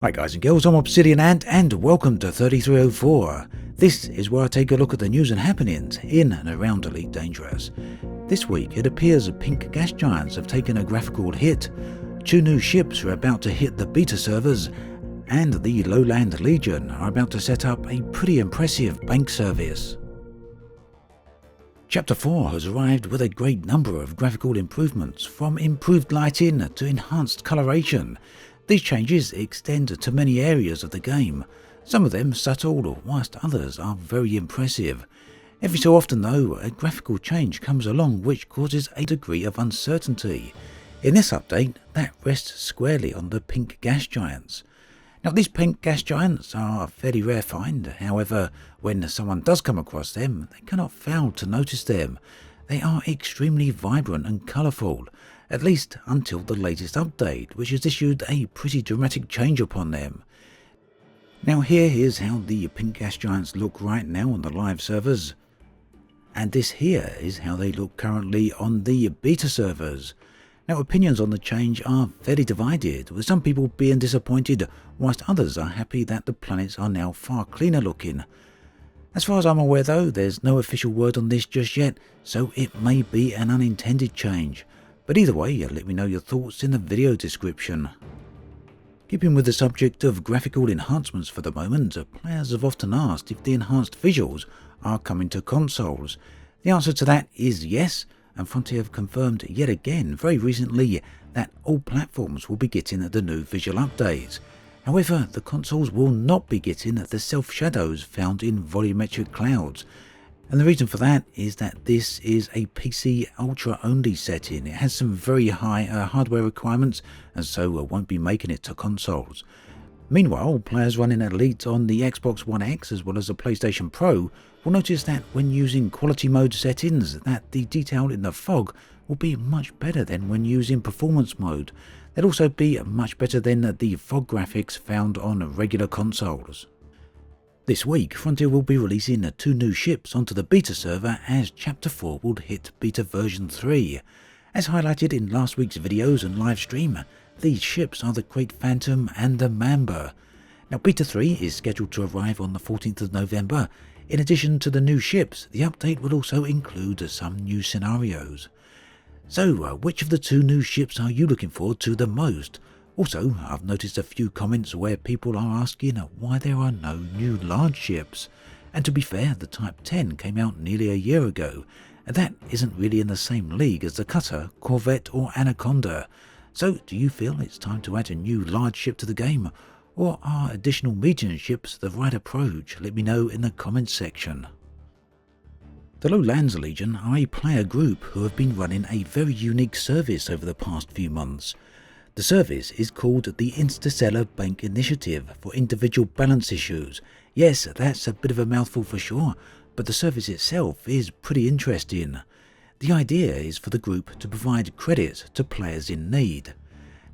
Hi guys and girls, I'm Obsidian Ant and welcome to 3304. This is where I take a look at the news and happenings in and around Elite Dangerous. This week it appears pink gas giants have taken a graphical hit, 2 new ships are about to hit the beta servers, and the Lowland Legion are about to set up a pretty impressive bank service. Chapter 4 has arrived with a great number of graphical improvements, from improved lighting to enhanced coloration. These changes extend to many areas of the game, some of them subtle whilst others are very impressive. Every so often though, a graphical change comes along which causes a degree of uncertainty. In this update, that rests squarely on the pink gas giants. Now these pink gas giants are a fairly rare find, however, when someone does come across them, they cannot fail to notice them. They are extremely vibrant and colourful, at least until the latest update, which has issued a pretty dramatic change upon them. Now here is how the pink gas giants look right now on the live servers, and this here is how they look currently on the beta servers. Now opinions on the change are fairly divided, with some people being disappointed, whilst others are happy that the planets are now far cleaner looking. As far as I'm aware though, there's no official word on this just yet, so it may be an unintended change. But either way, let me know your thoughts in the video description. Keeping with the subject of graphical enhancements for the moment, players have often asked if the enhanced visuals are coming to consoles. The answer to that is yes, and Frontier have confirmed yet again very recently that all platforms will be getting the new visual updates. However, the consoles will not be getting the self-shadows found in volumetric clouds. And the reason for that is that this is a PC Ultra only setting. It has some very high hardware requirements and so won't be making it to consoles. Meanwhile, players running Elite on the Xbox One X as well as the PlayStation Pro will notice that when using quality mode settings that the detail in the fog will be much better than when using performance mode. They'll also be much better than the fog graphics found on regular consoles. This week, Frontier will be releasing 2 new ships onto the beta server as Chapter 4 will hit beta version 3. As highlighted in last week's videos and live stream, these ships are the Great Phantom and the Mamba. Now beta 3 is scheduled to arrive on the 14th of November. In addition to the new ships, the update will also include some new scenarios. So, which of the 2 new ships are you looking forward to the most? Also, I've noticed a few comments where people are asking why there are no new large ships. And to be fair, the Type 10 came out nearly a year ago, and that isn't really in the same league as the Cutter, Corvette or Anaconda. So do you feel it's time to add a new large ship to the game? Or are additional medium ships the right approach? Let me know in the comments section. The Lowland Legion are a player group who have been running a very unique service over the past few months. The service is called the Interstellar Bank Initiative for individual balance issues. Yes, that's a bit of a mouthful for sure, but the service itself is pretty interesting. The idea is for the group to provide credits to players in need.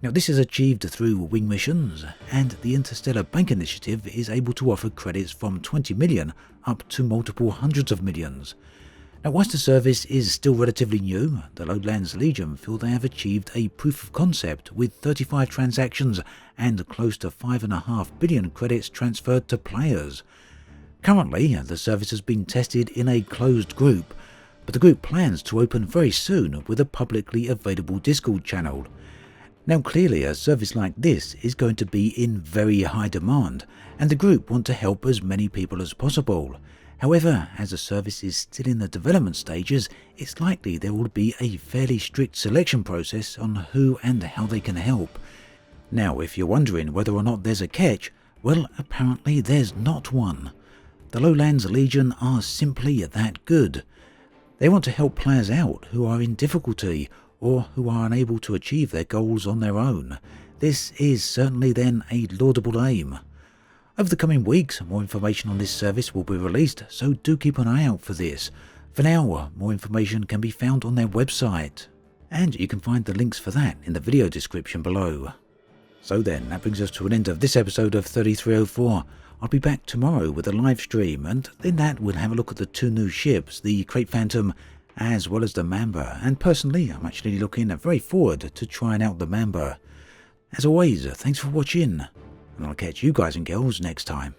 Now this is achieved through wing missions, and the Interstellar Bank Initiative is able to offer credits from 20 million up to multiple hundreds of millions. Now whilst the service is still relatively new, the Lowlands Legion feel they have achieved a proof of concept with 35 transactions and close to 5.5 billion credits transferred to players. Currently, the service has been tested in a closed group, but the group plans to open very soon with a publicly available Discord channel. Now clearly a service like this is going to be in very high demand, and the group want to help as many people as possible. However, as the service is still in the development stages, it's likely there will be a fairly strict selection process on who and how they can help. Now, if you're wondering whether or not there's a catch, well, apparently there's not one. The Lowlands Legion are simply that good. They want to help players out who are in difficulty or who are unable to achieve their goals on their own. This is certainly then a laudable aim. Over the coming weeks, more information on this service will be released, so do keep an eye out for this. For now, more information can be found on their website, and you can find the links for that in the video description below. So then, that brings us to an end of this episode of 3304. I'll be back tomorrow with a live stream, and in that we'll have a look at the 2 new ships, the Great Phantom as well as the Mamba, and personally I'm actually looking very forward to trying out the Mamba. As always, thanks for watching, and I'll catch you guys and girls next time.